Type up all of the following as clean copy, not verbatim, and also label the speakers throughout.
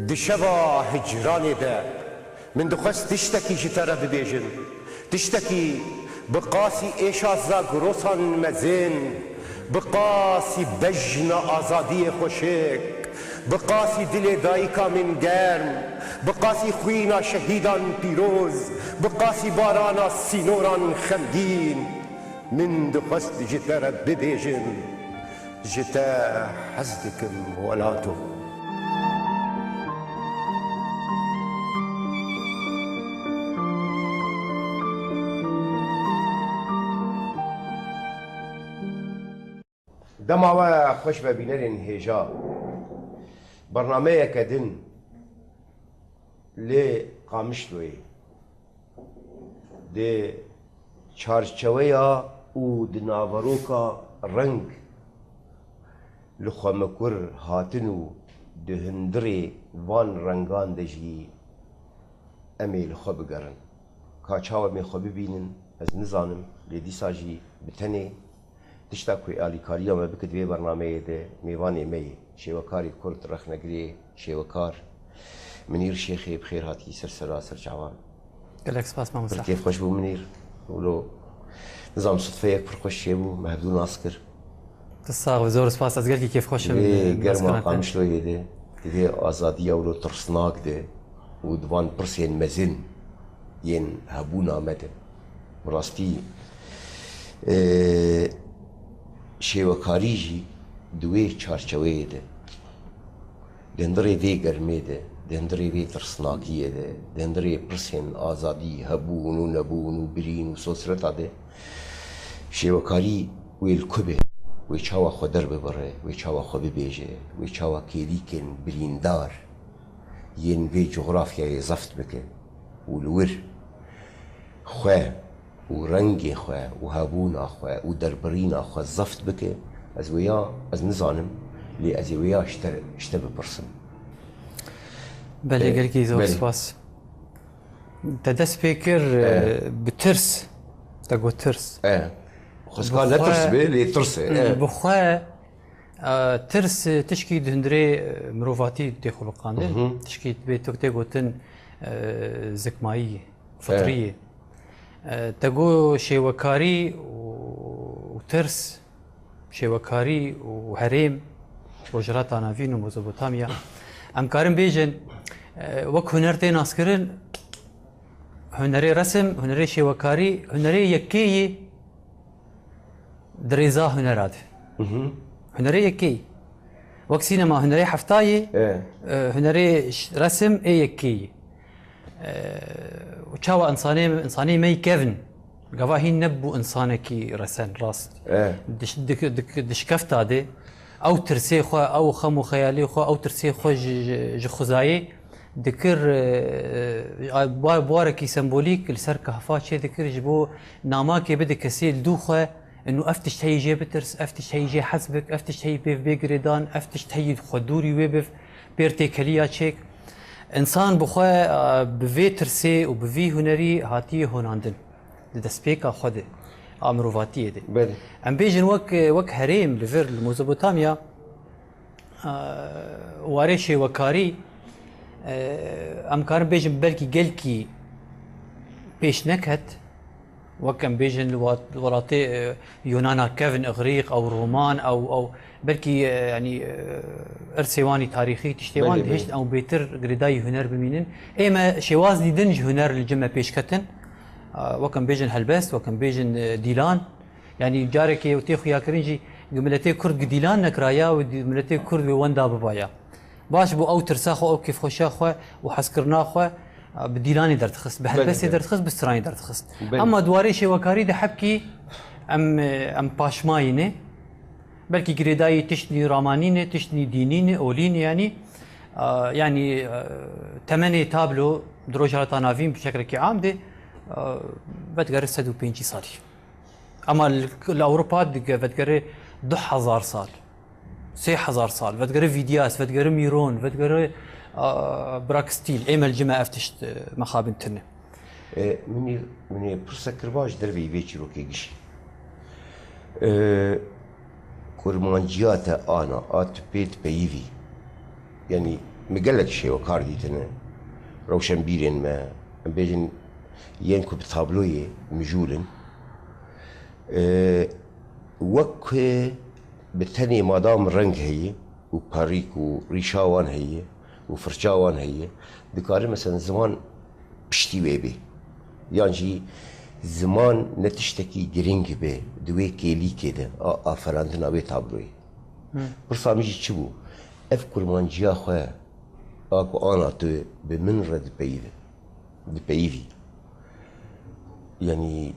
Speaker 1: دشبا هجراني ده من دخست تشتكي جترى ببيجن تشتكي بقاسي إيشازا قروسان مزين بقاسي بجنا آزادي خوشك بقاسي دل دايكا من گرم بقاسي خوينا شهيدان بيروز بقاسي بارانا سينوران خمگين من دخست جترى ببيجن جتا حزدكم ولاتو دماوه خوش ببینرین هجا برنامه کدن لی قامشلوی ده چارچویا او دناوروکا رنگ لخمکور هاتنو دهندری وان رنگان دجی امیل خوب گرن کاچاو می خوب ببینن از نزانم لیدی ساجی بتنی تشتاكوي آلي كاريا ما بكت في برنامج ده ميواني مي شيوكاري كرد رخ نقري شيوكار منير شيخي بخير هاتي سرسرا سرجعوان
Speaker 2: قالك سباس ما مسح
Speaker 1: كيف خوش بو منير ولو نظام صدفيك برخوش شيبو مهبدون عسكر
Speaker 2: تصاغ وزور سباس أزقلكي كيف خوش
Speaker 1: قرما قامش لو يده دي آزادية ولو ترسناك ده ودوان برسين مزن ين هبونا مدن براستي شیوکاری جی دوی چارچوبه ده دندری وی گرمی ده دندری وی ترسناکیه ده دندری پرسین آزادی هبون و نبون و برین و سوسرتا ده شیوکاری ویل کبه وی چاوا خود در ببره وی چاوا خود ببیجه وی چاوا کلیکن بریندار ین وی جغرافیای زفت بکه ولور خواه و رنگی خواه و هبون خواه و دربرین خواه زفت بکه از ویا از نزانم لی از ویا اشته بپرسم
Speaker 2: بله گلکی زور سپاس تدست بکر بترس تگو ترس
Speaker 1: خسکا نترس به لی ترسه
Speaker 2: بخواه ترس تشکی دهندره مروفاتی دی خلقانده تشکی بیتوک تگوتن زکمایی فطریه تقو شيوكاري وترس شيوكاري وهريم وجرات عنافين وميزوبوتاميا ام كارم بيجن وك هنرتين اسكرن هنري رسم هنري شيوكاري هنري يكي دريزا هنرات هنري يكي وك سينما هنري حفتاي هنري رسم اي يكي وشاوى إنساني مي كيفن قواهي نبو إنسانكي رسن راست دش كفتا دي أو ترسي خو أو خمو خيالي خو أو ترسي خو جخزاي ذكر بواركي سمبوليك لسر كهفات شي ذكر جبو ناماكي بدي كسيل دوخه إنه أفتش هي جي بترس أفتش هي جي حسبك أفتش هي بيجريدان أفتش هي خدوري ويبف بيرتي كليا تشيك انسان بخوا بفي ترسي وبفي هنري هاتي هوناندن دسبيكا خده امروفاتيه دي ام بيجن وك هريم لفر الموزوبوتاميا واريشي وكاري ام كان بيجن بلكي جلكي بيش نكهت وكم بيجن وراتي يونانا كيفن اغريق او رومان او بلكي يعني ارسيواني تاريخي تشتيوان دهشت او بيتر غريداي هنر بمينن اما شوازني دنج هنر الجمه بيشكتن وكم بيجن هلبست وكم بيجن ديلان يعني جاركي وتيخو يا كرنجي جملتي كرد ديلان نكرايا وجملتي كرد ووندا ببايا باش بو او ترساخو او كيف خوشاخو وحسكرناخو بديلاني درتخص بهلبست درتخص بستراني درتخص اما دواري شوكاري ده حبكي ام باشماينه بلكي جريداي تشني رامانينه تشني دينينه اولينه يعني تمني تابلو دروجات نافين بشكل عام دي بتقري 105 صار اما الاوروبا بتقري 2000 صار 3000 صار بتقري فيدياس بتقري ميرون بتقري براكستيل ايما الجماعه افتشت مخابن تنه
Speaker 1: من برسكر باش دربي بيچرو كيجي كورمانجيات انا ات بيت بيفي يعني مقلق شێوەکار دیتنە ڕەوشەمبیرێن مە ئەم بێژن یەن کو بتابلۆیە مژولن وەک بتەنێ مادام ڕەنگ هەیە و پەڕیک و ڕیشاوان هەیە و فرچاوان هەیە دکارە مەسەن زمان پشتی وێ بێ یانجی زمان نە تشتێکی گرنگ بێ دوێ کێلیکێدە ئافەراندنا وێ تابلۆی پرسامیژی چ بوو ئەف کورمانجییا خوێ ئاکو ئانا تو بە من ڕە دپەیوی یعنی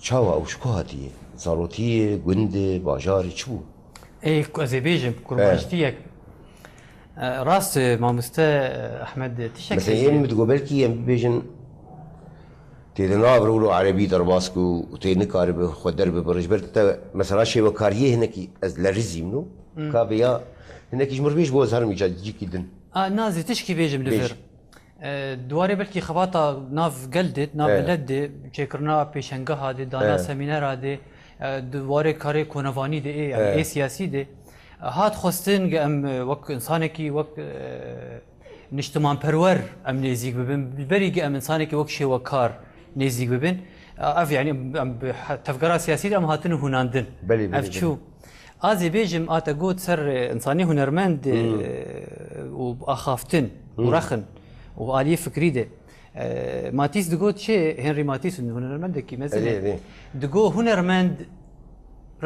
Speaker 1: چاوە ئەو شکۆ هاتیە زاڕۆتیە گوندێ باژاری چ بوو
Speaker 2: ئەی ئەزێ بێژم کورمانجتیەک ڕاست مامۆستا ئەحمەد تشێک
Speaker 1: ئێمە دگۆبەرکی ئەم ببێژن تێدە نابڕ و عەرەبی دەرباسک و تێ نکارە بە خۆ دەربە بەڕێژبەر مەسەلا شێوەکاریە هەنێکی ئەس لە ڕزیم و کابەیە هەنێکیش مڕبێژ بۆ زارم ئیجادیجیکی دن
Speaker 2: نازی تشکی بێژم لەبێر دوارێ بەلکی خەباتە ناو گەلدێت ناوەلەت دێ چێکردنا پێشەنگەها دێ دانا سەمینەرا دێ دوارێ کارێ کۆنەوانی دێ ئێ سیاسی دێ هات خۆستن ئەم وەک ئینسانێکی وەک نیشتمانپەروەەر ئەم نێزیک ببن بەریگە ئەم ئینسانێکی وەک شێوەکار نێزیک ببن ئەف یعنی تەفگەرا سیاسی ئەم هاتن و هوناندن ئەف چوو ئازێ بێژم ئاتە گوت سەر ئینسانی هونەرمەند و ئاخافتن و ڕەخن و ئالیە فکری دێ ماتیس دگوت چێ هێنری ماتیس هونەرمەندێکی مەزنێ دگۆ هونەرمەند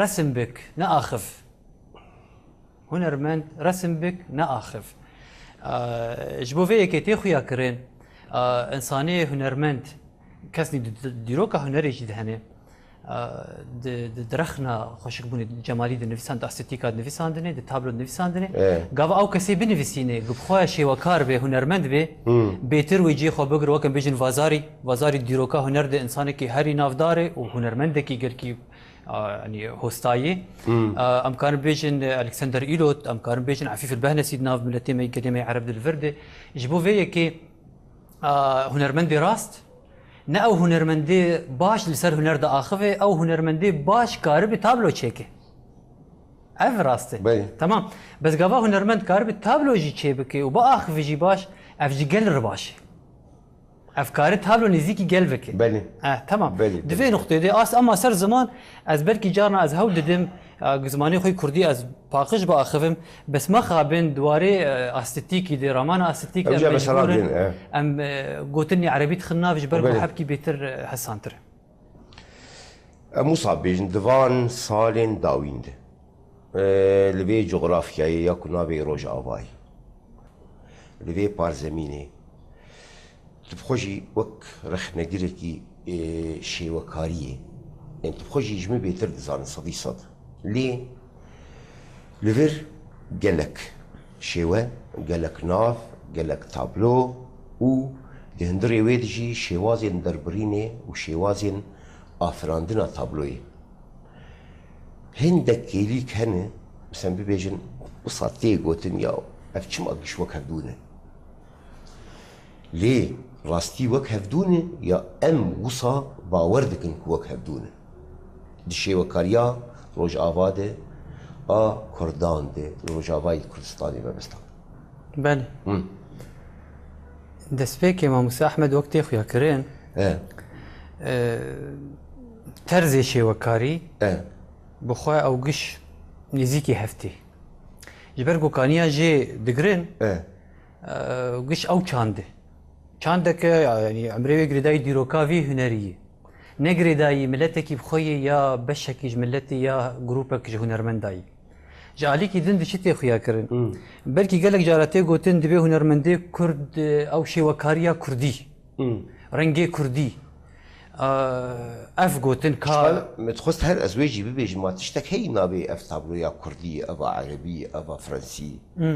Speaker 2: ڕسم بک نەئاخف هونەرمەند ڕسم بک نەئاخف ji bo vê yekê tê xuya kirin însaniyê hunermend kesnî dîroka hunerê jî dihene di direxna xweşikbûnê cemalî di nivîsan di estêtîka nivîsandinê di tablo nivîsandinê gava ew kesê binivîsînê gixweya şêwekar bê hunermend bê bêtir wê cê xwe bigir wekem bêjin vazarî dîroka huner de însanekî herî navdar e û hunermendekî girkî يعني هوستايي ام كان بيجن الكسندر ايلوت ام كان بيجن عفيف البهنسي ناف ملتي ما يقدم عرب الفرد جبو في كي هنرمندي راست نا او هنرمندي باش لسر هنر دا اخفه او هنرمندي باش كارب تابلو تشيكي اف راست تمام بس قبا هنرمند كارب تابلو جي تشيبكي وبا اخف جي باش اف جي قل رباش افكار تابلو نزيكي قلبك
Speaker 1: بله
Speaker 2: تمام
Speaker 1: بله
Speaker 2: دفي نقطه دي اما سر زمان از بركي جارنا از هود ددم زماني خوي كردي از باقش باخفم بس ما خابن دواري استيتيكي دي رمان استيتيك ام قوتني عربي تخناف جبركو حبكي بيتر حسانتر
Speaker 1: مصعب بيجن دفان سالين داويند لبي جغرافياي يكون بي روج افاي لبي بارزميني تبخۆژی وەک ڕەخنەگرێکی شێوەکاریە تبخۆژی ژمە بێتر دەزانن سەدی سەد لێ لەڤێر gelek şêwe, gelek nav, gelek tablo û di hindirê wê de jî şêwazên derbirînê û şêwazên afirandina tabloyê. Hindek kêlîk hene, mesela bibêjin wisa tê gotin ya ev çima giş wek hevdûne. Lê rastî wek hevdûne ya em wisa bawer dikin ku wek hevdûne. Di şêwekariya Rojava de a Kurdan de Rojavayê Kurdistanê mebistan.
Speaker 2: Belê. Destpêkê Mamoste Ehmed wek tê xuya kirin terzê şêwekarî bi xwe ew giş nêzîkî heftê. Ji ber gokaniya jê digirin giş ew çandê. Çandeke yani emrê wê girêdayî dîroka vî huneriyê. Ne girêdayî milletekî bi xwe yê ya beşekî ji milletê ya grupek ji hunermendayî. Ji alîkî din dişî tê xuya kirin. Belkî gelek cara tê gotin divê hunermendê Kurd ew şêwekariya Kurdî. Rengê Kurdî. Ev gotin ka
Speaker 1: متخست هر ez wê jî bibêjim ma tiştek heyî nabê ev tabloya Kurdî, eva Erebî, eva Fransî.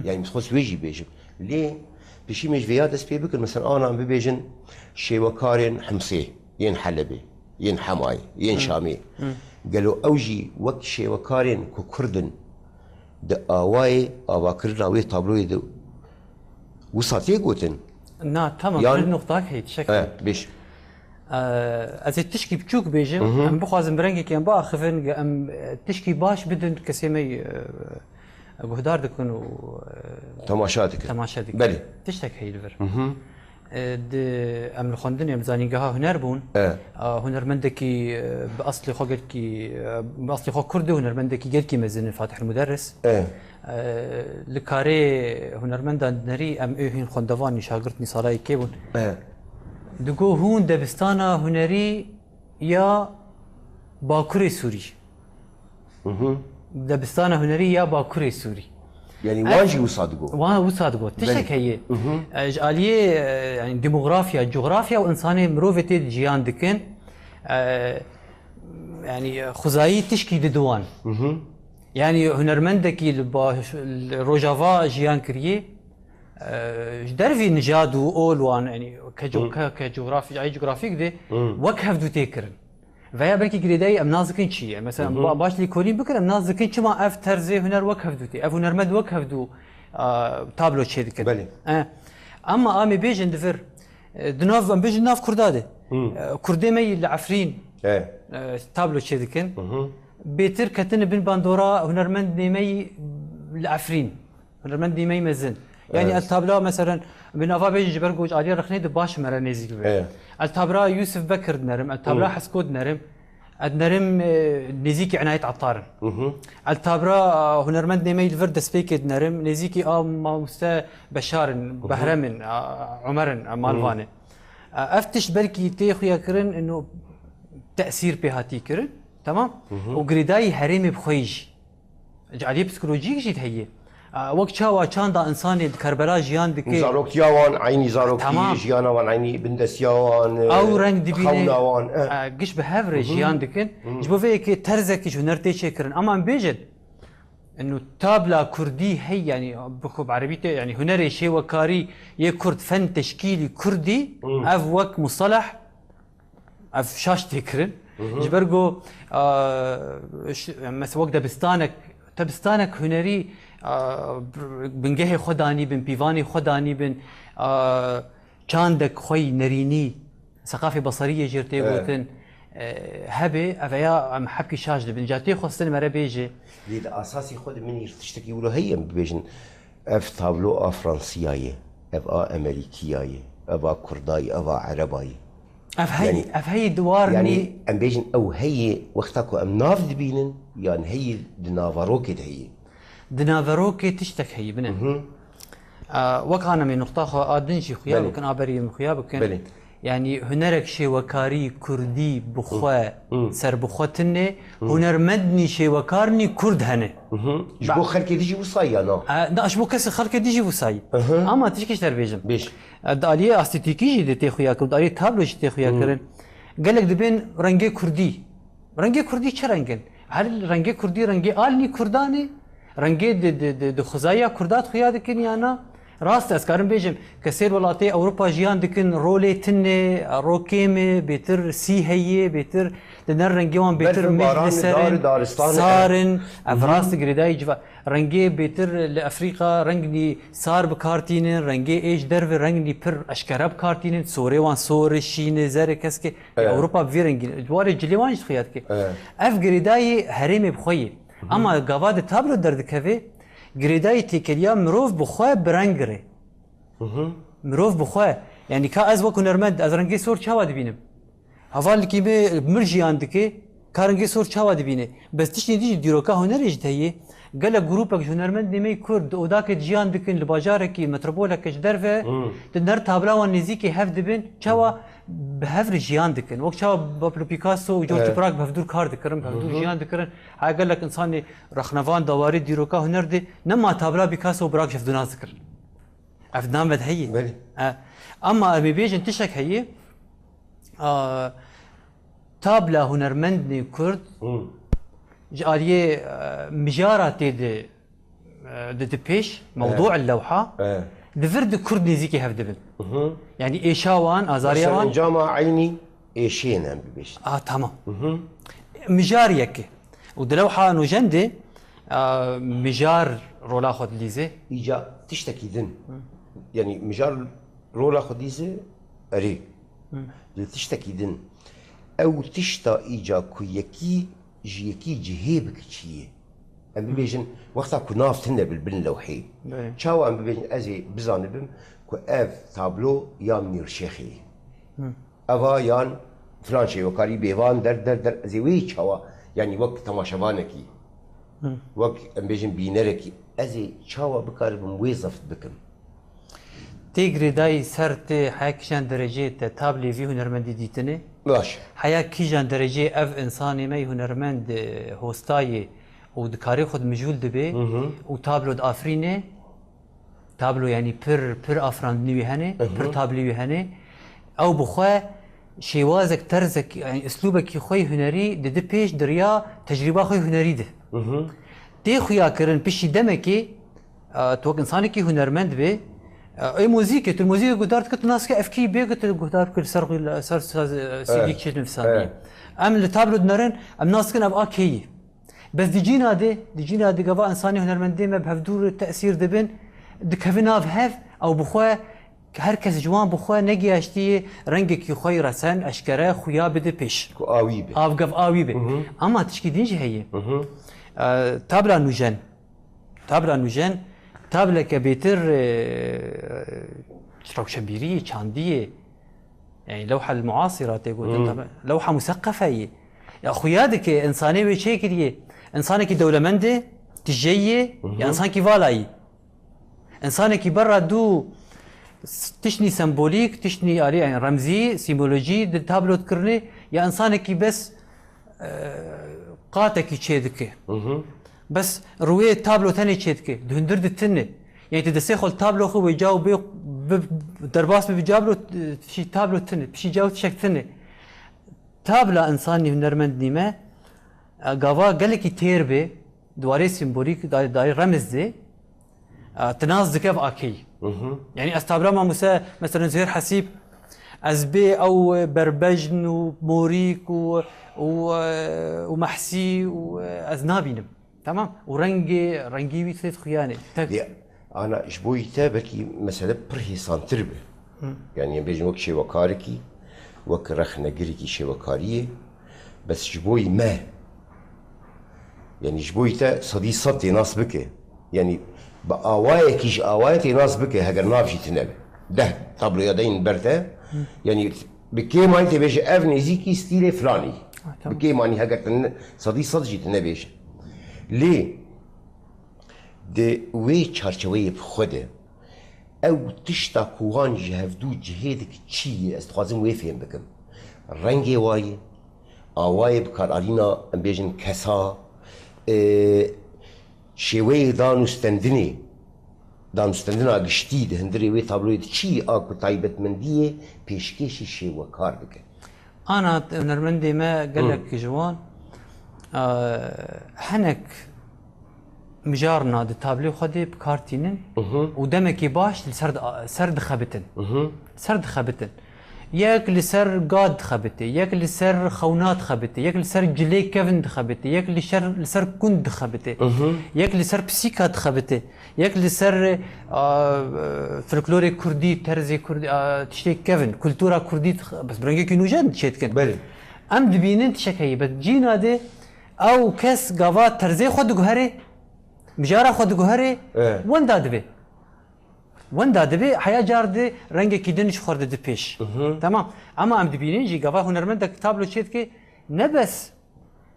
Speaker 1: Yani mitxwest wê jî bêjim. Lê pişî me ji vêya dest pê bikin mesela anan bibêjin şêwekarên Himsê, yên Helebê, yên Hemayê, yên Şamê. Gelo ew jî wek şêwekarên ku Kurdin di awayê avakirina wê tabloyê de wisa tê gotin.
Speaker 2: Na tamam bir noktak heyî teşekkür.
Speaker 1: Bêj.
Speaker 2: Ez ê tişkî biçûk bêjim, em bixwazim bi rengekî em biaxivin, em tişkî baş bidin kesê me جهدار دكن و
Speaker 1: تماشاتك
Speaker 2: تماشا دكن
Speaker 1: بله
Speaker 2: تشتك هي الفر د ام الخوندن ام زانينجها هنر بون هنرمندكي باصلي خو قالكي باصلي خو كردي هنرمندكي قالكي مزن فاتح المدرس لكاري هنرمند نري ام هين خوندواني شاغرتني صالاي كيبون دقو هون دبستانا هنري يا باكوري سوري دبستانا هنري يا باكوري سوري
Speaker 1: يعني واجي وصادقو
Speaker 2: وصادقو تشك هي آلية يعني ديموغرافيا جغرافيا وإنساني مروفتي جيان دكن يعني خزايي تشكي ددوان يعني هنرمندكي الروجافا جيان كريه درفي نجاد وأولوان يعني كجغرافي أي جغرافيك دي وكهف دو تيكرن ويا بركي قريداي ام نازكين شي يعني مثلا باش لي كولين بكر ام نازكين شما اف ترزي هنر وكهف دوتي اف هنرمد وكهف دو تابلو شي ديك
Speaker 1: بلي
Speaker 2: اما امي بيجن دفر دناف ام بيجن ناف كرداده كردي مي العفرين تابلو شي ديك بيتر كتن بن باندورا هنرمند نيمي العفرين هنرمند نيمي مزن يعني التابلو مثلا بنافا بيجي جبرجوج علي رخني باش مرة نزيك التابرا يوسف بكر نرم التابرا حسكود نرم نرم نزيكي عناية عطارن التابرا هنرمند نميل فرد سبيكد نرم نزيكي ما مستا بشار بهرمن عمرن مالفاني افتش بركي تيخويا كرن انه تأثير بهاتي كرن تمام وقريداي هريمي بخويج علي بسكولوجيك جيت هي وقت شاوا كان دا انساني كربلاء جيان دكي
Speaker 1: زاروك ياوان عيني زاروك جيانا وان عيني بندس ياوان
Speaker 2: او رنگ دبيني
Speaker 1: خوان
Speaker 2: قش بهافر جيان دكن جبو فيك ترزك جو نرتي شكرن اما بيجد انه تابلا كردي هي يعني بخو عربيته يعني هنري شي وكاري يه كرد فن تشكيلي كردي اف وك مصطلح اف شاش تكرن جبرجو مثلا وقت دبستانك هنري بنجهي خداني بن بيفاني خداني بن كاندك خوي نريني ثقافه بصريه جرتي وتن هبه افيا ام حبكي شاجد بن جاتي خصني مره بيجي
Speaker 1: ليد اساسي خد مني تشتكي ولا هي بيجن اف تابلو فرنسيايه اف امريكيه اف كرداي اف عرباي
Speaker 2: اف هي دوارني
Speaker 1: يعني ام بيجن او هي وقتكو ام ناف دبينن يعني هي دنافاروكي هي
Speaker 2: دنافاروكي تشتك هي بنا وقعنا من نقطة آدنشي خياب وكان عبري من خياب وكان يعني هنرك شي وكاري كردي بخوا سر بخوتني هنر مدني شي وكارني كرد هنه
Speaker 1: جبو خلقي ديجي وصاي انا
Speaker 2: لا اشبو كسر خلقي ديجي وصاي اما تشكيش تربيجم
Speaker 1: بيش
Speaker 2: داليه استيتيكي جي تي خويا كرد داليه تابلو جي تي خويا كرن قالك دبين رنجي كردي چه رنگن هل رنگي كردي رنگي آلني كرداني رنگي د خزايا كردات خويا دكن يانا راست اسكارم بيجم كسير ولاتي اوروبا جيان دكن رولي تني روكيمي بيتر سي هي بيتر دنر رنگيوان بيتر مجلسرن سارن افراست غريداي جوا رنگي بيتر لافريقا رنگني سار بكارتين رنگي ايج درف رنگني پر اشكرب كارتين سوري وان سور شين زر كسكي اوروبا في رنگي جوار جليوان خيات كي اف غريداي هريمي بخوي اما غواد تابلو درد كفي غريداي تيكليا مروف بخوا برنگري مروف بخوا يعني كا از وكو نرمد از رنگي سور چاوا دبينم هوال كيبه مرجيان دكي كارنگي سور چاوا دبينه بس تشني دي ديروكا هنرج تهي قال جروبك هنرمند نمي كرد وداك جيان دكن لباجاركي متروبولك درفه تنر تابلاو نزيكي هف دبن چاوا بهفر جيان دكن وقت چاوا بابلو بيكاسو وجورج براك بهفدور كار دكرم بهفدور جيان دكرن هاي قال لك انسان رخنفان دواري ديروكا هنر دي نما تابلا بيكاسو براك شفدونا ذكر افدان بد هي اما بيجن تشك هي تابلا هنرمندني كرد جاليه مجارة دي بيش موضوع اللوحة دفرد كرد نزيكي هفدبن يعني ايشاوان ازاريوان
Speaker 1: جامع عيني ايشين ام بيش
Speaker 2: تمام مجار يكي ودلوحة نوجندي مجار رولا خود ليزي
Speaker 1: ايجا تشتكي ذن يعني مجار رولا خود ليزي اري تشتكي ذن او تشتا ايجا كويكي جيكي جهيبك تشيه ام ببيجن وقتا كنافتنا بالبن لوحي
Speaker 2: بله.
Speaker 1: شاو ام ببيجن ازي بزانبم كو اف تابلو يا منير شيخي افا يان فلان شيء وكاري بيوان در ازي وي شاوا يعني وقت تماشوانكي وقت ام بيجن بينركي ازي شاوا بكاربم وظفت بكم
Speaker 2: تيجري داي سرت حياة كيجان درجة تابلي في هنرمندي ديتني
Speaker 1: ماشي
Speaker 2: حياة كيجان درجة اف انساني ما هنرمند هوستاي ودكاري خد مجهول دبي وتابلو دافريني تابلو يعني بير افراند نيوي هني بير تابلي هني او بخوا شيوازك ترزك يعني اسلوبك خوي هنري دي بيش دريا تجربه خوي هنري ده تي خويا كرن بشي دمكي توك انسانك هنرمند بي اي موزيك الموزيك قدرت كنت ناس افكي بي قلت قدرت كل سر سي دي كيت نفساني ام التابلو دنرن ام ناس كن ابا كي بس ديجينا دي قبا انساني هنرمندي ما بهدور التاثير دبن دكفنا بهف او بخوا هركس جوان بخوا نجي اشتي رنجك يخوي رسن اشكره خويا بده بيش
Speaker 1: كو اوي بي
Speaker 2: افقف اوي بي اما تشكي دينج هي تابلا نوجن تابلا كبيتر روشنبيري شانديه يعني لوحه المعاصره تقول لوحه مثقفه هي يا خويادك انساني بشكل انسانك دولمنده تجيه يا انسانك فالاي انسانك برا دو تشني سمبوليك تشني يعني رمزي سيمولوجي دي تابلو تكرني يا انسانك بس قاتك تشيدك بس رويه تابلو ثاني تشيدك دهندر التنه يعني تدسيخل تابلو خو يجاوب درباس بيجابلو شي تابلو ثاني بشي جاوب تشك ثاني تابلا انساني هنرمند ما غاوا قالك تيربي دواري سيمبوليك داي رمز دي تناز كيف اكي يعني استابلا ما مثلا زهير حسيب ازبي او بربجن وموريك ومحسي وازنابينم تمام ورنجي ويتيت خيانه
Speaker 1: انا شبوي تابكي مثلا برهي سانتربه يعني بيجي وقت شي وكاركي وك رخنا قريكي شي وكاريه بس شبوي ما يعني شبوي تا صدي صدي ناس بك يعني بآواية كيش آوايتي ناس بك هجر نافشي تنبه ده طبلو يدين برتا يعني بكي ما انت بيش افني زيكي ستيلي فلاني بكي ماني هجر صدي صدجي تنبيش ليه ده وي چارچوي بخوده او تشتا كوان جهفدو جهيدك چي استخوازم وي فهم بكم رنگي واي آواي بكار علينا بيجن كسا شوي دانستندني قشتي هندري وي تابلويد شي اكو تايبت من دي بيشكيشي شي وكار بك
Speaker 2: انا نرمندي ما قال لك جوان حنك مجارنا د تابلو خدي بكارتينن ودمكي باش سرد خبتن ياك لسر قاد خبتي ياك لسر خونات خبتي ياك لسر جلي كيفن خبتي ياك لسر كند خبتي ياك لسر بسيكات خبتي ياك لسر فلكلوري كردي ترزي كردي تشتي كيفن كولتورا كردي بس برنجي نوجد شيتكن
Speaker 1: بله
Speaker 2: ام دبينن تشكي بس جينا دي او كاس غافات ترزي خد جوهري مجارة خد جوهري وين دادبي حياة جاردي رنگ كيدنش خورد دي بيش تمام اما ام دبينين جي غافا هنرمند تابلو شيت كي نبس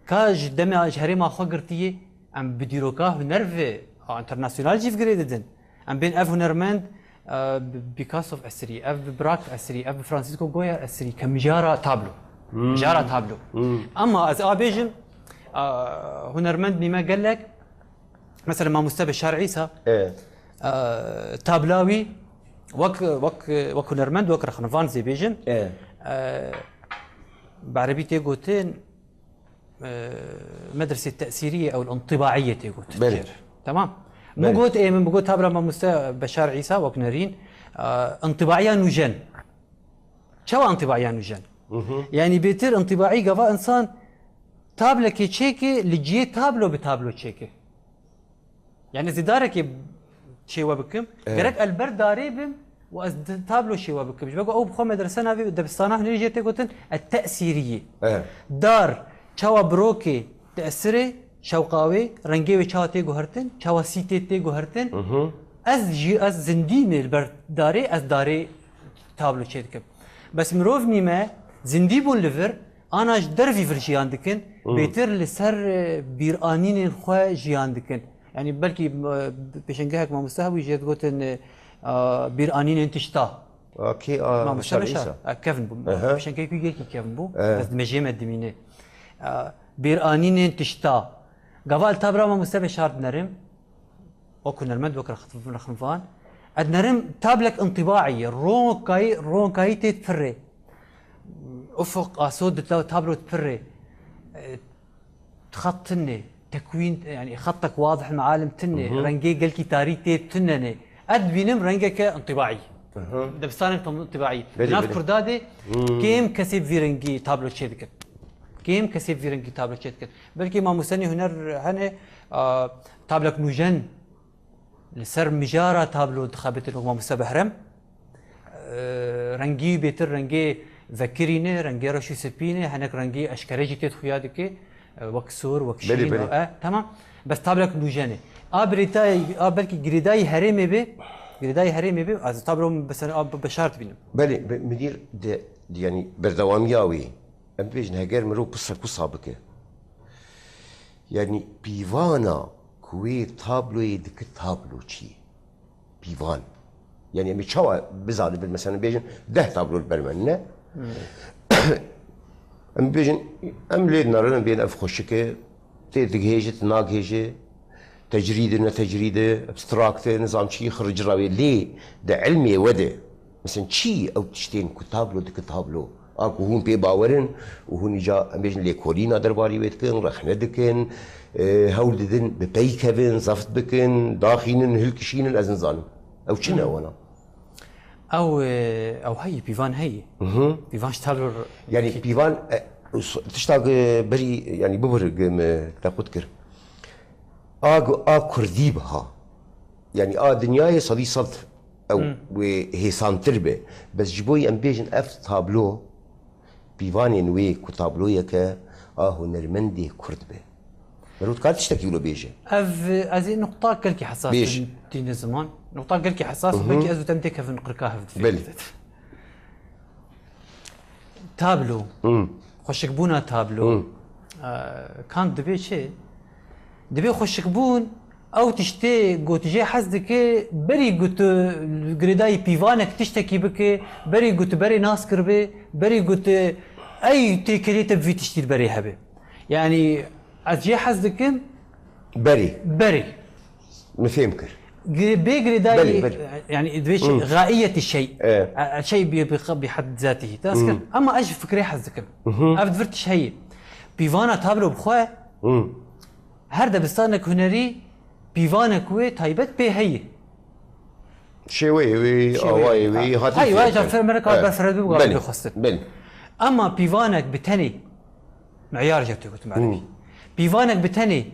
Speaker 2: كاج دمي جهري ما خو قرتيه ام بديروكا هنرفي انترناسيونال جيف جريدن ام بين اف هنرمند بيكاس اوف اسري اف براك اسري اف فرانسيسكو غويا اسري كمجارة تابلو مجارة تابلو اما از ابيجن هنرمند نما قال لك مثلا ما مستبى الشارع عيسى تابلاوي وك هنرمند وك رخنفان زي بيجن بعربي تيغوتين مدرسة التأثيرية أو الانطباعية تيغوت تمام مو قلت إيه من بقول تابلا ما مستبى بشار عيسى وك نارين انطباعية نوجن شو انطباعية نوجن يعني بيتر انطباعي قفا إنسان تابلا كي تشيكي لجي تابلو بتابلو تشيكي يعني زدارك شيوا بكم قالك البرد داريبم واز تابلو شيوا بكم مش بقول او بخو مدرسنا في دبستانه هنا جيت قلت التاثيريه دار تشوا بروكي تاثري شوقاوي رنجي وشاتي جوهرتن شواسيتي تي جوهرتن از زندين البر داري از داري تابلو شيدكم بس مروف نيما زندي بون ليفر انا درفي في جيان دكن بيتر لسر بيرانين خو جيان دكن يعني بلكي بيشنجهك ما مستهوي يجي قلت بيرانين تشتا
Speaker 1: اوكي
Speaker 2: ما مستهوي كيفن بو بيشنجهك يجي كيفن بو بس مجيمه دمينه بيرانين تشتا قبل تابرا ما مستهوي شارد نرم وكنا المد وكر خنفان ادنرم تابلك انطباعي رونكاي تتفري افق اسود تابلو تفري خطني تكوين يعني خطك واضح المعالم تني رنجي قلكي تاريتي تنني اد بينم رنجك انطباعي دبستانك انطباعي ناف كردادي كيم كسب فيرنجي تابلو تشيدك كيم كسب فيرنجي تابلو تشيدك بلكي ما مسني هنر هنا تابلك نوجن لسر مجارة تابلو انتخابات الأمم المتحدة رنجي بيتر رنجي ذكرينه رنجي رشي سبينه هناك رنجي أشكالجي تدخيادك وكسور وكشين تمام بس تابلك نوجانه بلكي جريداي هرمي بي از تابلو بس بشارت بينهم
Speaker 1: بلي مدير دي يعني بردوامياوي ام بيجن هاجر مرو قصه كصابك يعني بيفانا كوي تابلو يدك تابلو شي بيفان يعني امي تشوا بزاد مثلا بيجن 10 تابلو البرمنه ام بيجن ام ليد نارن بين افخشكه تدغيجت ناغيجه تجريده ابستراكت نظام شي خرج راوي ليه ده علمي وده مثلا شي او تشتين كتابلو دك تابلو اكو هون بي باورن وهون جا ام بيجن لي كورينا درباري ويتكن رخنه دكن هولدن ببيكفن زفت بكن داخينن هلكشينن ازنزان او شنو وانا
Speaker 2: او هي بيفان هي بيفان اشتغل
Speaker 1: يعني بيفان تشتاق بري يعني ببرق تاخذكر كردي بها يعني دنياي صدي صد او وهي سانتربه بس جبوي ام بيجن اف تابلو بيفان وي كتابلو يك هنرمندي كردبه مرات كانت تشتكي له بيجي
Speaker 2: هذه نقطة كلكي حساس دين الزمان نقطة كلكي حساس بلكي أزو تمتك في نقركاها
Speaker 1: بلي
Speaker 2: تابلو خوشكبونا تابلو كان دبي شيء دبي خوشكبون أو تشتي قوت جي حزدك بري قوت قريداي بيفانك تشتكي بك بري قوت بري ناس كربي بري قوت أي تيكريت بفي تشتي بري هبي يعني أجي حزدكم بري
Speaker 1: مفهمكر
Speaker 2: بيجري داي يعني دبيش غائية الشيء الشيء بحد ذاته تذكر أما أجي فكري حزدكم أفدفرتش هي بيفانا تابلو بخواه هردا بستانك هنري بيفانك وي تايبت بي هي
Speaker 1: شوي هاتي
Speaker 2: هاي واجه في أمريكا بفرد وقابل بخصت أما بيفانك بتني معيار جبتي قلت معرفي بيفانك بتني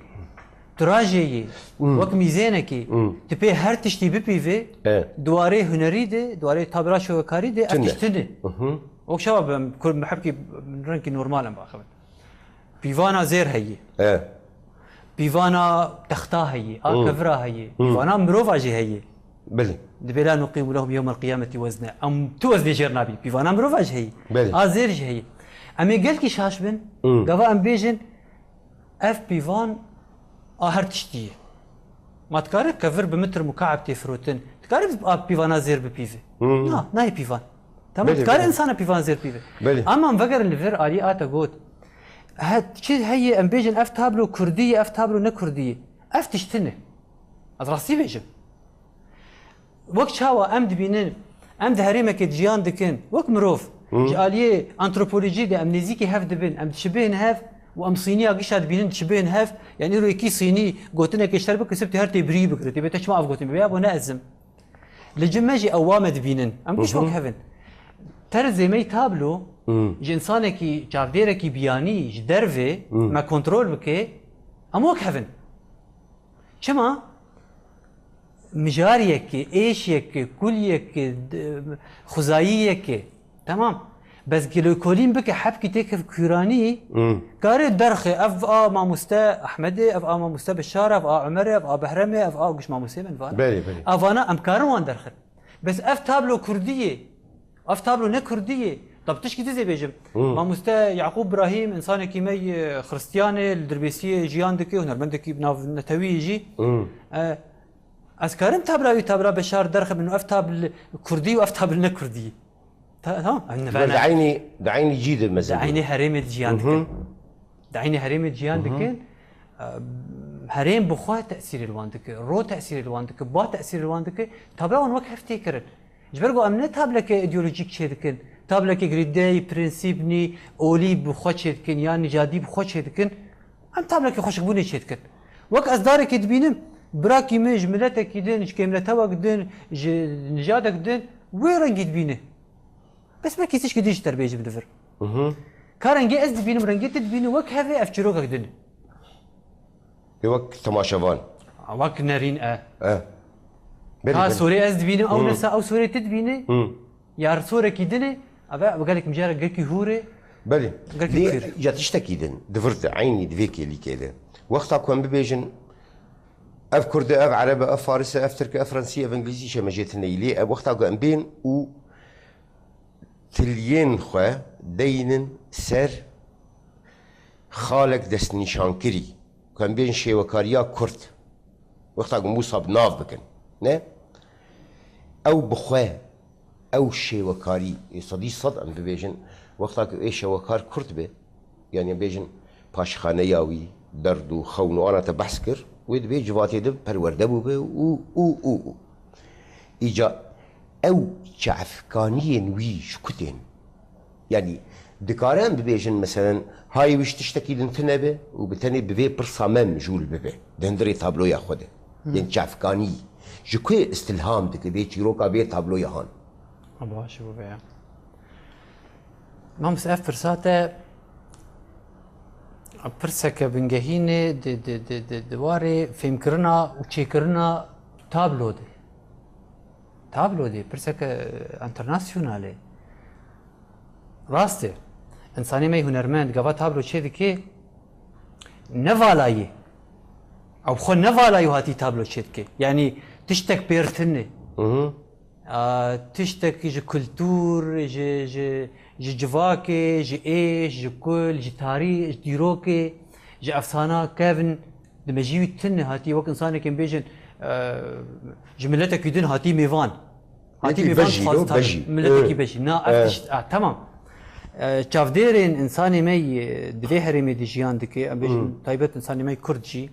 Speaker 2: تراجي وك ميزانك تبي هر تشتي ببيفي دواري هنري دي دواري تابراش وكاري دي افتشتني وك شباب كل محبكي من رنكي نورمال باخذ بيفانا زير هي بيفانا تختا هي كفرا هي بيفانا مروفاجي هي
Speaker 1: بلي
Speaker 2: دبي لا نقيم لهم يوم القيامة وزنا أم توزن جرنابي بيفانا مروفاج هي زير هي أمي قالكي شاشبن قفا أم بيجن اف بيفان هرتشتي ما تكارك كفر بمتر مكعب تفروتن تكارك بيفانا زير ببيفي لا هي بيفان تمام تكارك انسان بيفان زير بيفي اما مفكر الليفر الي اتا قوت هاد شي هي ام بيجن اف تابلو كرديه اف تابلو نكرديه اف تشتنه ادراسي بيجن وقت شاوا ام دبينن ام دهريمك جيان دكن وك مروف جاليه انثروبولوجي دي امنيزيكي هاف دبن ام تشبهن هاف وام صينيه قشاد بينن تشبهن هاف يعني رو كي صيني قوتنا كشتربك كسبت هرتي بري بكرتي بيتش ما افقوتن بيا ابو نازم لجماجي اوامد بينن ام مش وك هافن تر زي ما تابلو جنسانك جافديرك بياني جدرفي ما كنترول بك ام وك هافن شما مجاريك ايشيك كليك خزاييك تمام بس گلوکولین بکه حبکی تک کورانی کاری درخه اف ماموستا احمدی اف ماموستا بشار اف عمر اف بهرمه اف گوش ماموسه من فان
Speaker 1: بله بله
Speaker 2: افانا امکارم وان درخه بس اف تابلو کردیه اف تابلو نه کردیه طب تشكي تزي بيجم ماموستا يعقوب ابراهيم انسان كيمي خريستياني الدربيسيه جيان دكي هنرمندكي بناف نتوي يجي اسكارم تابلا بشار درخه منه افتاب كردي وافتاب لنا كردي تمام
Speaker 1: دعيني جيد المزل
Speaker 2: دعيني هريمة جيان دكين دعيني هريمة جيان دكين هريم بخوا تاثير الوان دكي رو تاثير الوان دكي با تاثير الوان دكي تابلا ون وقت افتكرن جبرغو امنه تابلا كي ايديولوجيك شي دكين تابلا كي غريداي برينسيبني اولي بخوا شي دكين يعني نجادي بخوا شي دكين ام تابلا كي خوش بوني شي دكين وك اصدارك تبينم براكي من جملتك يدين كيملتها دين نجادك دين وين رنجي تبينه بس ما كيسيش كديش تربيه بدفر كارنجي از تبينم رنجي تبينه وك هذا افجروك دين
Speaker 1: وك تماشافان
Speaker 2: وك نارين ها سوري از تبينم او نسا او سوري تدبينه يا سوري كيدنه ابا قال لك مجارك قالك هوري
Speaker 1: بلي ليه جات تشتكي دين دفرت عيني دفيكي اللي كده وقتها كون ببيجن اف كردة اف عربة اف فارسة اف تركة اف فرنسية اف انجليزية شما جيتنا يلي اف وقتها قام بين و تليين خوا دينن سر خالق دست نشانكري كان بين شيوكاريا كرد وقتها قام موسى بناف بكن نه او بخوا او شيوكاري صدي صد ام ببيجن وقتها ايش شيوكار كرد به يعني بيجن پاشخانه ياوي درد و خون وانا تبحث كر ويد بي جواتي دب پرورده بو به او ايجا او شعفكانية وي شكتين يعني دكاران ببيجن مثلا هاي وش تشتكي دنتنا به وبتاني ببي برصامم جول ببي دندري تابلو ياخده دين شعفكاني جكوي استلهام دك بي تشيروكا بي تابلو يهان
Speaker 2: ابا شو بيع ما مسأف فرساته برسك بنجهينه دواري فيم كرنا وشي كرنا تابلو دي برسك انترناسيونالي راسته انساني ما هنرمند قبا تابلو شي ذكي نفالاي او خو نفالاي هاتي تابلو شي ذكي يعني تشتك بيرتني تشتك جي كولتور جي جواكي جي ايش جي كل جي تاريخ جي ديروكي جي افسانه كيفن دمجيوي تن هاتي وقت انسان كان بيجن جملتك يدن هاتي ميفان هاتي ميفان خاص ملتك بيجي نا افتش تمام شافديرين انساني مي دفي هرمي دي جيان دكي بيجن تايبت انساني مي كردجي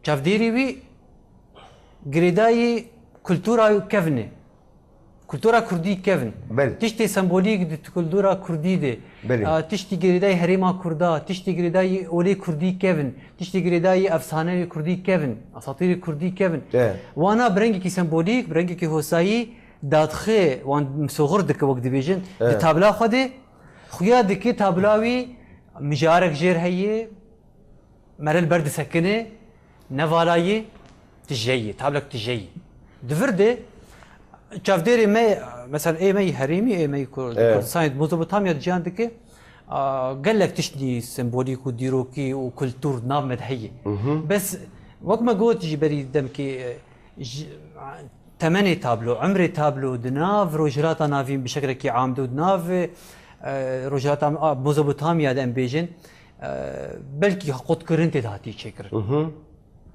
Speaker 2: شافديري بي غريداي كولتورا كيفني كولتورا كردي كيفن تشتي سمبوليك دي كولتورا كردي دي تشتي غريداي هريما كردا تشتي غريداي اولي كردي كيفن تشتي غريداي افسانه كردي كيفن اساطير كردي كيفن وانا برنجي سمبوليك برنجي هوساي دادخي وان مسوغر دك وقت ديفيجن تابلا خدي خويا دك تابلاوي مجارك جير هي مرل برد سكنه نفالاي تجي تابلك تجي دفرده شافديري ماي مثلا اي ماي هريمي اي ماي كورسايد مزبوطاميا جان دكي قال لك تشتي سيمبوليك وديروكي وكولتور ناف مدحيه بس وقت ما قلت جبري دمكي ثمانية تابلو عمري تابلو دناف روجراتا نافين بشكل كي عامدو دناف روجراتا مزبوطاميا دم بيجن بلكي قد كرنت هاتي شكرن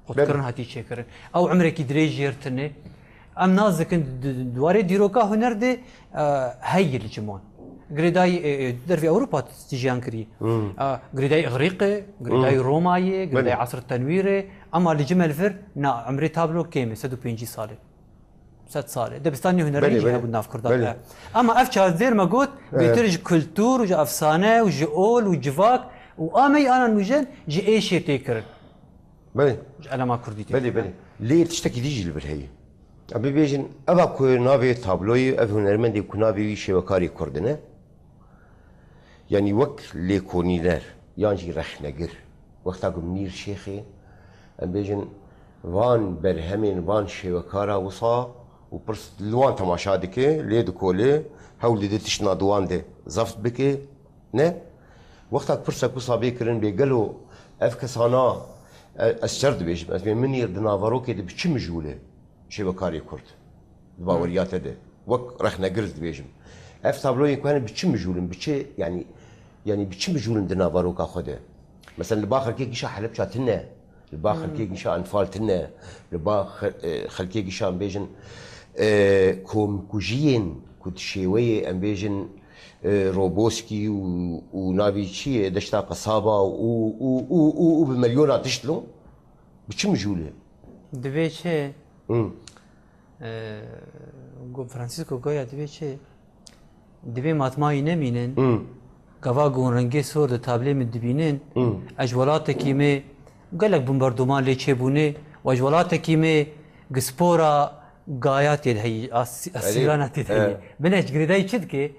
Speaker 2: قد كرن هاتي شكرن او عمري كي دريجيرتني ام نازك دواري ديروكا هنر دي هاي الجمون غريداي در في اوروبا تجيان كري غريداي اغريقي غريداي روماي غريداي عصر التنوير اما الجمل فر نا عمري تابلو كيمي 150 سال 6 سال دبستاني هنر يجي ابو ناف كردان اما افشار زير ما قلت بيترج كولتور وجا افسانه وجول وجفاك وامي انا نوجن جي ايش تيكر
Speaker 1: بلي
Speaker 2: انا ما كردي
Speaker 1: بلي ليه تشتكي ديجي البرهيه ابي بيجن ابا كو نافي تابلوي اف هنرمندي كو نافي شبكاري كردنه يعني وك ليكونيلر يانجي رخنجر وقتا منير شيخي ام بيجن وان برهمين وان شبكارا وصا وبرس لوان تماشا دكي لي دكولي هول دي تشنا دوان دي زفت بكي نه وقتك برسا كوسا بيكرن بيقلو اف كسانا السرد بيش من يردنا فاروكي دي بچي مجولة شي بكاري كرد باوريات ده وك رخنا قرد بيجم اف تابلو يكون بچي مجولن بچي يعني بچي مجولن دنا فاروكا خده مثلا الباخر كيك شا حلب شاتنا الباخر كيك شا انفال تنا الباخر خلكيك شا بيجن كوم كوجين كنت شوية ام بيجن روبوسكي ونافي شي دشتا قصابة وبمليونات تشتلو بچي مجولة
Speaker 2: دبي شي فرانسيسكو غويا دبي شي دبي ماتماي نمينن قوا گون رنگي سور د تابلي من دبينن اجولات كيمه قالك بومباردومان لي چبونه واجولات كيمه گسپورا غايات هي اسيرانات هي بنش غريداي چدكي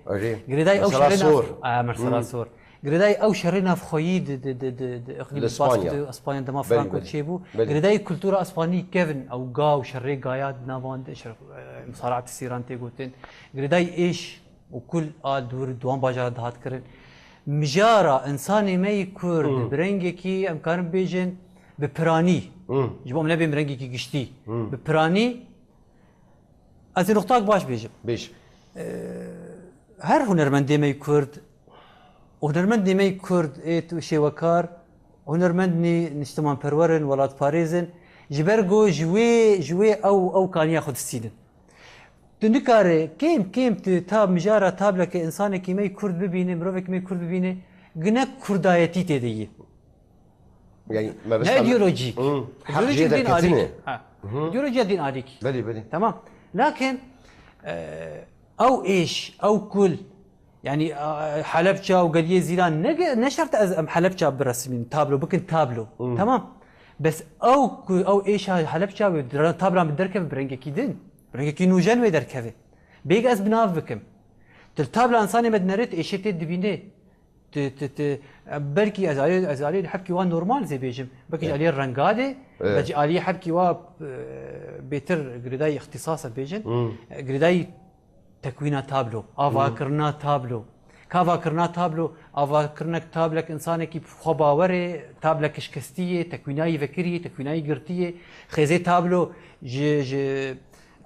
Speaker 2: غريداي او شرينا مرسلا سور غريداي او شرينا في خويد د اقليم اسبانيا دما فرانكو تشيبو غريداي كولتورا اسباني كيفن او غاو شري غايات نافاند مصارعه السيران تيغوتين غريداي ايش وكل دور دوان باجار دهات كرن مجارة انساني ما يكورد برنجكي امكان بيجن ببراني جبوم نبي برنجكي قشتي ببراني از نقطاك باش بيجم
Speaker 1: بيش
Speaker 2: هر هنرمند ما يكورد هنرمند ما يكورد ايت شيوكار هنرمند نجتمع برورن ولاد باريزن جبرجو جوي او كان ياخذ السيدن تنكاري كيم تاب مجارة تابلك انسان كي ماي كرد ببينه مروفك ماي كرد ببينه غنا كردايتي تدي
Speaker 1: يعني ما بس
Speaker 2: ايديولوجي
Speaker 1: ايديولوجي دين عادي
Speaker 2: ايديولوجي دين عادي
Speaker 1: بدي
Speaker 2: تمام لكن او ايش او كل يعني حلبجة وقليه زيلان نشرت حلبجة بالرسمي تابلو بكن تابلو تمام بس او ايش حلبجة تابلو بالدركب برنجة كيدن برنجة نوجان ويدركبه بيج از بناف بكم تلتابلو انساني مدنرت ايش تدبينه بركي ازالي حبكي وان نورمال زي بيجم بكي عليه الرنقاده بجي عليه حبكي وا بيتر غريداي اختصاصا بيجن غريداي تكوينه تابلو افاكرنا تابلو كافاكرنا تابلو افاكرنك تابلك انسانك بخباوري تابلك شكستيه تكويناي فكريه تكويناي قرتيه خيزي تابلو ج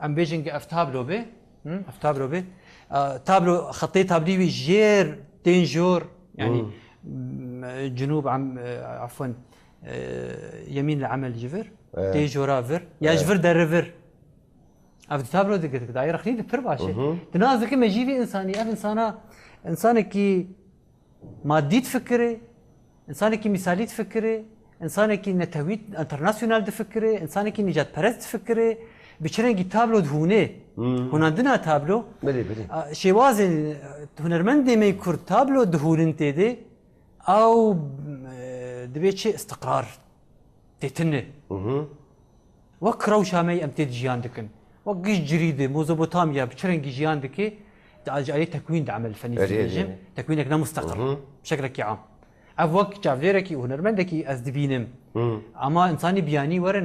Speaker 2: ام بيجن افتابلو به افتابلو به تابلو خطي تابلي جير تنجور يعني جنوب عفوا يمين العمل جفر تيجورا فر يا جفر درفر عرفت تابلو دايره خليل بفر باشا تنازك ما يجي انساني انسانه كي مادي تفكري انسانه كي مثالي تفكري انسانه كي نتويت انترناسيونال تفكري انسانه كي نجات برست تفكري بچرنگی تابلو دهونه هنندنا تابلو
Speaker 1: بله
Speaker 2: شوازن هنرمند می کرد تابلو دهونن تیده او دبیچ استقرار تتنه وكرو شامي امتد جيان دكن وقش جريده موزوبوتاميا بچرنگی جيان دكي عليه تكوين دعم الفني في الجيم تكوينك مستقر بشكل عام افوك جافليركي وهنرمندكي از دبينم اما انساني بياني ورن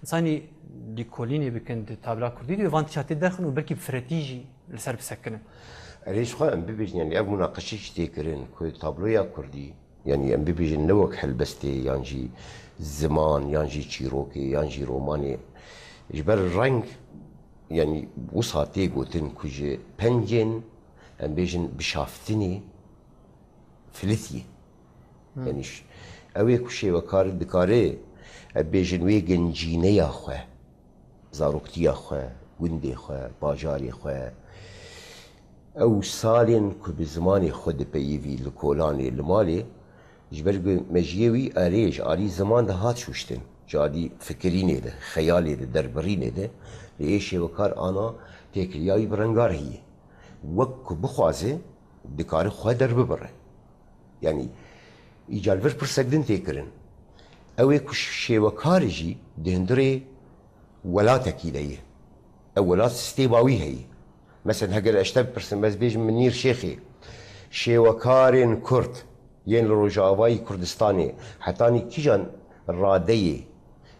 Speaker 2: انساني ليكوليني بكند تابلا كردي دي فانتشات داخل وبلكي بفراتيجي لسر بسكنه
Speaker 1: ليش خا ام بيجن يعني اب مناقشه تيكرن كو تابلويا كردي يعني ام بيجن نوك حلبستي يانجي زمان يانجي تشيروكي يانجي روماني جبر الرنج يعني وصاتي قوتن كوجي بنجن ام بيجن بشافتني فلثي يعني اوي كوشي وكار دكاري بيجن وي گنجينه يا خو زاروكتي يا خو وندي خو باجاري خو او سالين كو بزماني خود بيفي الكولاني المالي جبر مجيوي اريج علي زمان ده هات شوشتن جادي فكريني ده خيالي ده دربريني ده ليش وكار انا تكرياي برنگار هي وك بخوازه دكار خو درب بره يعني يجالفر برسكدن تيكرن اوي كشي وكارجي دهندري ولاتك ليه او ولات استيباوي هي مثلا هقل اشتب برسم بس بيج منير شيخي شي وكارن كرد ين الرجاوي كردستاني حتاني كيجان راديه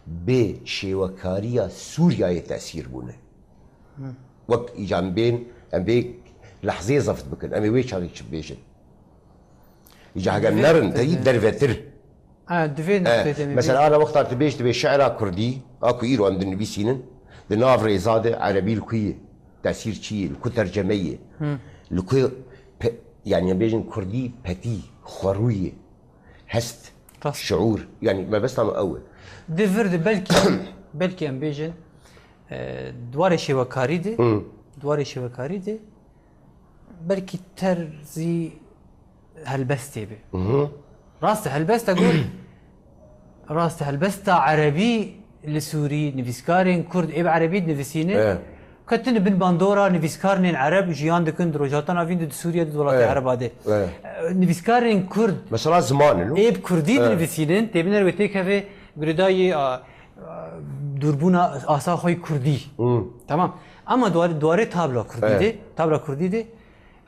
Speaker 1: بشي وكاريا سوريا تاثير بونه وقت إيجان بين أم بيك لحظة زفت بكن أمي ويش هذيك شبيشن يجي حاجة نرن تجيب درفتر
Speaker 2: دفين
Speaker 1: مثلا أنا وقت تبي شعر كردي أكو إيرو عند النبي سينن دنافر زادة عربي الكوية تأثير شيء الكو ترجمية الكو يعني بيجن كردي بتي خروية هست شعور يعني ما بس نعمل أول
Speaker 2: دفرد بلكي أم بيجن دواري شوكاري دي دواري شوكاري دي بلكي ترزي هلبستي بي راست هلبستا أقول راست هلبستا عربي لسوري نفيسكارين كرد إيه عربي نفيسينه كتن بن باندورا نفيسكارين عرب جيان دكن دروجاتنا فين دو سوريا دو ولات العرب هذا نفيسكارين كرد
Speaker 1: مثلا زمان
Speaker 2: إيه بكردي نفيسينن تبين رويتك هذا قرداي دوربونا آسا خوي كردي تمام أما دواري تابلا كردي دي تابلا كردي دي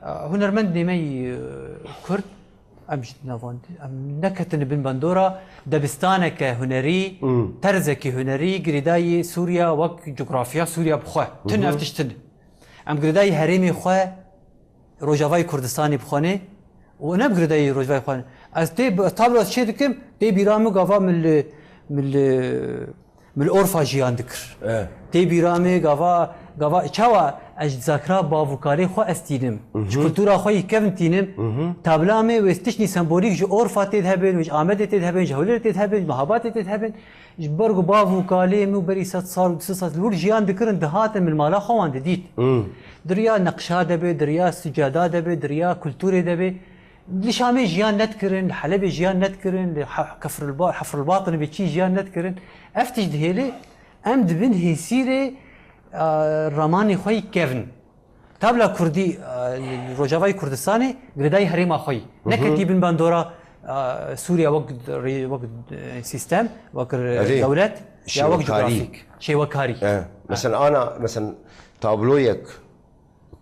Speaker 2: هنرمند نمي كرد أمجد نافوند نكتن بن باندورا دبستانك هنري ترزك هنري قرداي سوريا وك جغرافيا سوريا بخوا تن افتشتن ام قرداي هرمي خوا روجافاي كردستاني بخواني وانا بقرداي روجافاي خواني از تي تابلو شي دكم تي بيرامو غافا من الأورفا جيان ذكر تي بيرامي غافا چاوا اجزاكرا باوكاري خو استينم كلتورا خوي كيفن تينم تابلامي وستشني سمبوليك جو أورفا تذهبن وج آمد تذهبن جهولر تذهبن مهابات تذهبن جبرغ باوكالي مو بري 6 صار 6 صار لور جيان ذكر دهات من مالا خوان ديت دريا نقشا دبي دريا سجادا دبي دريا كلتوري دبي لشامي جيان نذكرن لحلب جيان نذكرن حفر الباطن بشي جيان نذكرن افتش دهيلي امد بن هيسيري رماني خوي كيفن تابلا كردي روجافاي كردستاني غرداي هريما خوي نكتي بن باندورا سوريا وقت سيستم وقت دولات يا وقت جغرافيك شي وكاري
Speaker 1: مثلا انا مثلا تابلويك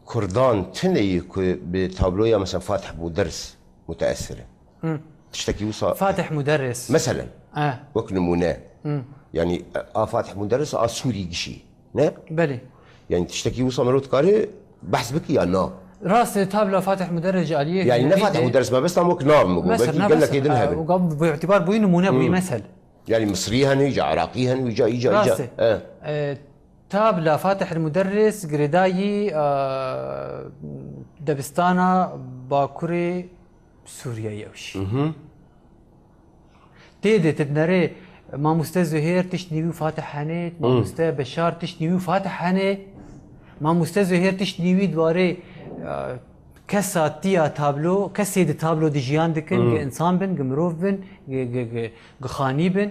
Speaker 1: كردان تني بتابلويا مثلا فاتح مدرس متاثره تشتكي وصا
Speaker 2: فاتح مدرس
Speaker 1: مثلا وك نمونه يعني فاتح مدرس سوري قشي نه
Speaker 2: بلي
Speaker 1: يعني تشتكي وصا مرات كاري بحث بك يا نا
Speaker 2: راس تابلة فاتح مدرس جاليه
Speaker 1: يعني لا فاتح مدرس ما بس نامك نام قال لك يدلها
Speaker 2: وقام باعتبار بوين نمونه بوين مثل
Speaker 1: يعني مصري هن يجي عراقي هن يجي
Speaker 2: تابلة فاتح المدرس قرداي دبستانا باكوري سوريا يوش تيدي تدنري ما مستوى زهير تشنيوي فاتح هني ما مستوى بشار تشنيوي فاتح هني ما مستوى زهير تشنيوي دواري كساتيا تابلو كسيد تابلو دي جيان دكن انسان بن جمروف بن خاني بن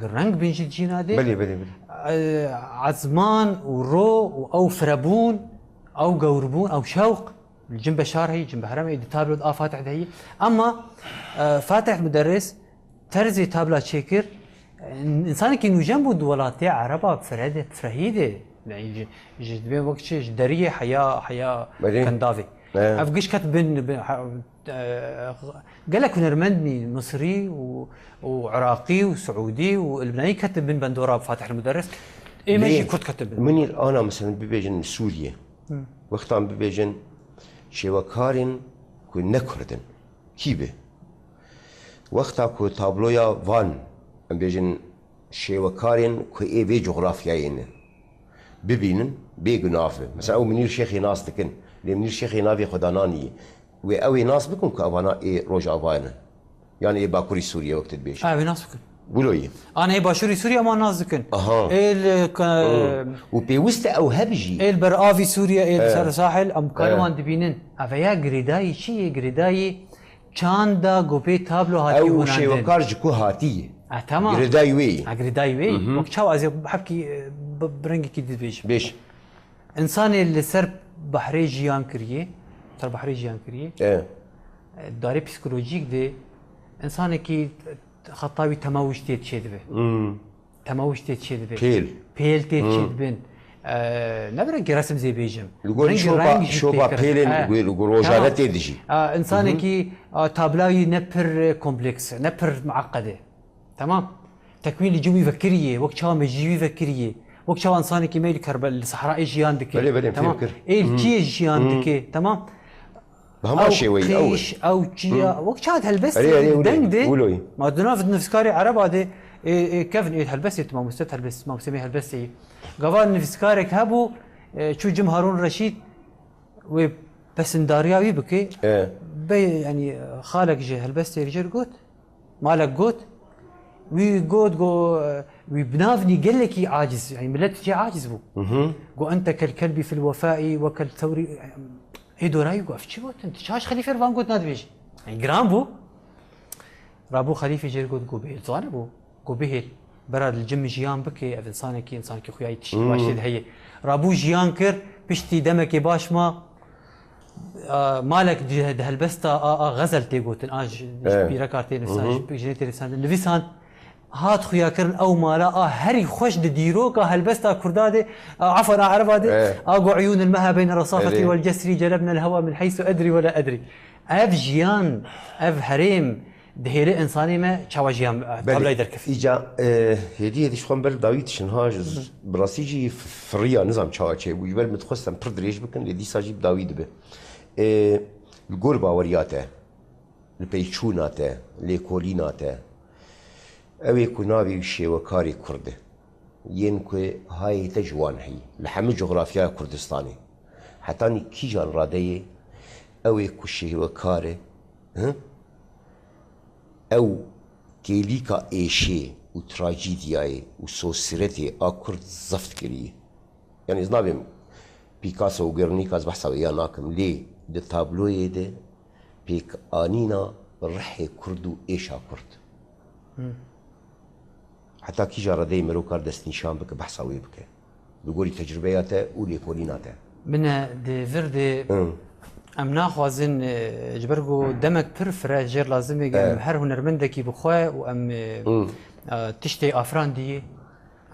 Speaker 2: رنگ بن جينا دي
Speaker 1: بلي
Speaker 2: عزمان ورو او فربون او قوربون او شوق الجنب بشار هي جنب هرم تابلو فاتح ده هي اما فاتح مدرس ترزي تابلا شكر انسان كي انه جنبه دولات عربه فرهده فرهيده يعني جد وقت دريه حياه كندافي افقش كتبن قال لك نرمندني مصري وعراقي وسعودي ولبناني كتب بن بندورا فاتح المدرس اي ماشي كنت كتب
Speaker 1: مني انا مثلا ببيجن سوريا وقتها ببيجن شوكارين كو نكردن كيبه وقتا كو تابلويا فان بيجن شوكارين كو اي بي جغرافياين ببينن بيغنافه مثلا او منير شيخي ناس تكن منير شيخي نافي خداناني واوي ناس بكم كابانا اي روجافانا يعني اي باكوري سوريا وقت بيش
Speaker 2: اوي ناس بكم
Speaker 1: بولوي
Speaker 2: انا اي باشوري سوريا ما ناس بكن
Speaker 1: وبيوست او هبجي
Speaker 2: البرافي سوريا الساحل ام كانوا دبينن افيا غريداي شي غريداي چاندا گوبي تابلو هاتي
Speaker 1: او شي وكارج كو هاتي
Speaker 2: تمام
Speaker 1: غريداي وي
Speaker 2: غريداي وي وكشاو از بحكي برنج كي بيش
Speaker 1: بيش
Speaker 2: انسان اللي سر بحري جيان كريه تر بحري جيان كريه داري بسيكولوجيك دي انسان كي خطاوي تماوش تيتشد به تماوش تيتشد به بيل تيتشد بن نبرك رسم زي بيجم
Speaker 1: يقول شوبا بيلين يقول روجانات تيدجي
Speaker 2: انسان كي تابلاوي نبر كومبلكس نبر معقده تمام تكوين الجوي فكريه وقت شام الجوي فكريه وقت شو انساني كيميل كربل الصحراء جيان
Speaker 1: بلي
Speaker 2: دكي تمام
Speaker 1: مفكر.
Speaker 2: ايه كي جيان دكي تمام
Speaker 1: بهما شيء وي اول
Speaker 2: قيش او جيا وقت شاد هلبس
Speaker 1: أري
Speaker 2: دنگ
Speaker 1: قولوا
Speaker 2: دي ما دنا في نفسكاري عرب هذا كيفن ايه هلبس تمام مستت هلبس ما مسمي هلبس قبل نفسكارك هبو شو جم هارون رشيد و بس ندارياوي بكي بي يعني خالك جي هلبس رجال قوت مالك قوت وي قوت قو وبنافني قال لك عاجز يعني ملتي عاجز بو قو انت كالكلب في الوفاء وكالثور هي دوراي قو افشي قوت انت شاش خليفه رفان قوت نادبيش يعني جرام بو رابو خليفه جير قوت قو بيل زانه بو قو بيل براد الجم جيان بكي انسان كي خويا تشي واشد هي رابو جيان كر بشتي دمك باش ما مالك هلبستا غزل تيقوتن اج بيركارتين نفسان جنيتي نفسان نفسان هات خويا كرن او مالا هري خوش ديروكا هلبستا كرداده عفوا عرباده اقو عيون المها بين الرصافه والجسر جلبنا الهوى من حيث ادري ولا ادري اف جيان اف هريم دهيري انساني ما تشاوا جيان قبل يدركف
Speaker 1: ايجا هدي شخون بر داويت شنهاج براسيجي فريا نظام تشاوچي ويبل متخصم بردريش بكن لدي ساجي داويد به القربة ورياته البيتشوناته ليكوليناته اوي كنابي الشيوكاري كرده ينكو هاي تجوان هي لحم جغرافيا كردستاني حتى كيجان راديه اوي كشيوكاري او تيليكا ايشي وتراجيدياي وسوسيرتي اكرد زفت كريه يعني زنابم بيكاسو وغيرنيكا بحثا وياناكم ليه ده تابلوي ده بيك آنينا رحي كردو إيشا كرد حتى كي جارة دي مروكار دستنشان بك بحثاوي بك بقولي تجربياته ولي كوليناته
Speaker 2: من دي فردي ام ناخوازن جبرقو دمك بر جير لازم يقام هر هنرمندكي بخوا وام تشتي افران دي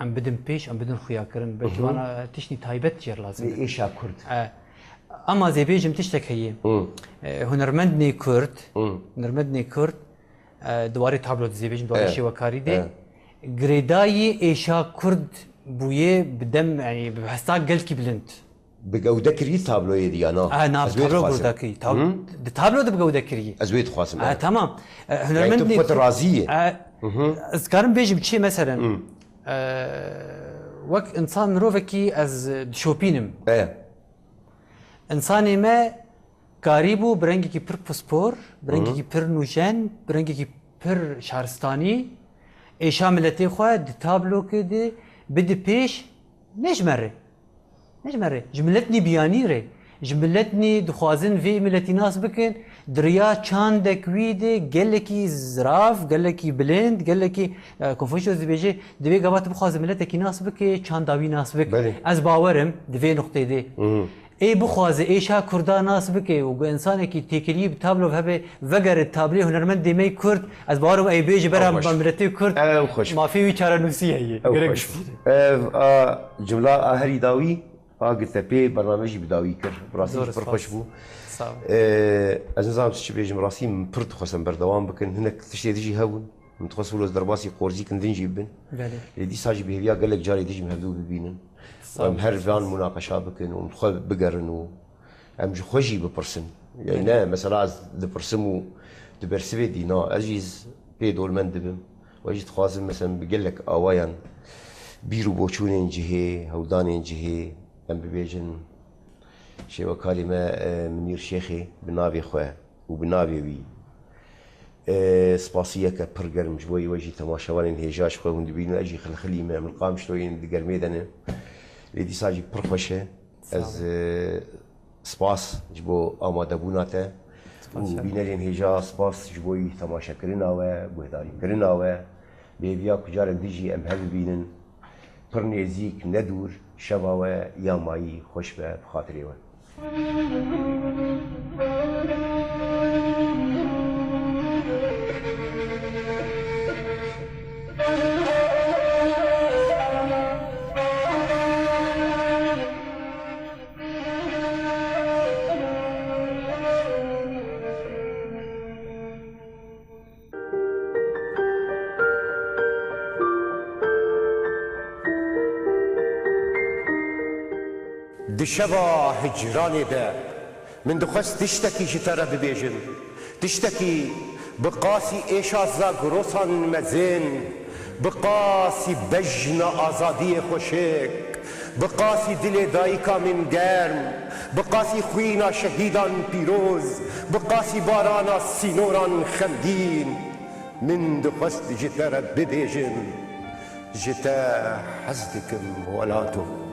Speaker 2: ام بدن بيش ام بدن خويا كرن بلكي وانا تشني تايبت جير لازم
Speaker 1: إيشا كرد
Speaker 2: اما زي بيجم تشتك هي هنرمندني كرد هنرمندني كرد دواري تابلو زي بيجم دواري شي وكاري دي غريداي ايشا كرد بويه بدم يعني بحساك قلكي بلنت
Speaker 1: بجودة كري تابلو يدي انا
Speaker 2: نعم تابلو بجودة تابلو ده بجودة كري
Speaker 1: ازويد خاصم
Speaker 2: تمام
Speaker 1: هنرمندني يعني رازية
Speaker 2: اذكرن بيجم شي مثلا وقت انسان روفكي از شوبينم انساني ما كاريبو برنجي كي بير بوسبور برنجي كي بير نوجان برنجي كي بير شهرستاني ايشا ملتي خوا دي تابلو كده بدي بيش نجمري جملتني بياني ري جملتني دخوازن في ملتي ناس بكن دريا چاندك ويدي قالكي زراف قالكي بلند قالكي كونفوشيوس بيجي دبي قبات بخواز ملتك ناس بكي چانداوي ناس بك از باورم دبي نقطه دي اي بخواز ايشا كردا ناس بكي و انسانك تيكلي بتابلو هبه وگر التابلي هنرمند ديمي كرد از باورم اي بيجي برا ملتي كرد ما في ويچاره نوسيه هي
Speaker 1: جمله اهري داوي قلت بي برنامجي بداوي كر براسي برخوش بو از نظام تشي بيجم راسي من برد خصم بردوام بكن هناك تشتي تجي هون متخصص درباسي قورزي كندين جيبن دي ساجي بيبيا قال لك جاري تجي مهدو ببينن ومهرفان مناقشه بكن ومدخل بقرن و ام خوجي ببرسن يعني مثلا دبرسمو دبرسبي دينا اجيز بي دول مندبم واجي تخازم مثلا بقول لك اوايان بيرو بوچونين جهه هودانين جهه ام ببيجن شي وكلمه منير شيخي بنابي خويا وبنابي وي سباسيه كبرجر مش بوي وجي تماشاوان هيجاش خو ندبين اجي خلي ما من قام شلوين دقر ميدانه لدي ساجي برخوشه از سپاس جبو آماده بوناته و بینرین هجا سپاس جبوی تماشا کرنا و بهداری کرنا و بیویا کجار دیجی ام هل بینن پر نزیک ندور شبا و یا مایی خوش به خاطری و
Speaker 3: دشوا هجراني ده من دخست تشتكي جترا ببيجن تشتكي بقاسي ايشا زاغروسان مزين بقاسي بجنا آزادي خوشك بقاسي دل دايكا من گرم بقاسي خوينا شهيدان بيروز بقاسي بارانا سينوران خمدين من دخست جترا ببيجن جتا حزدكم ولاتو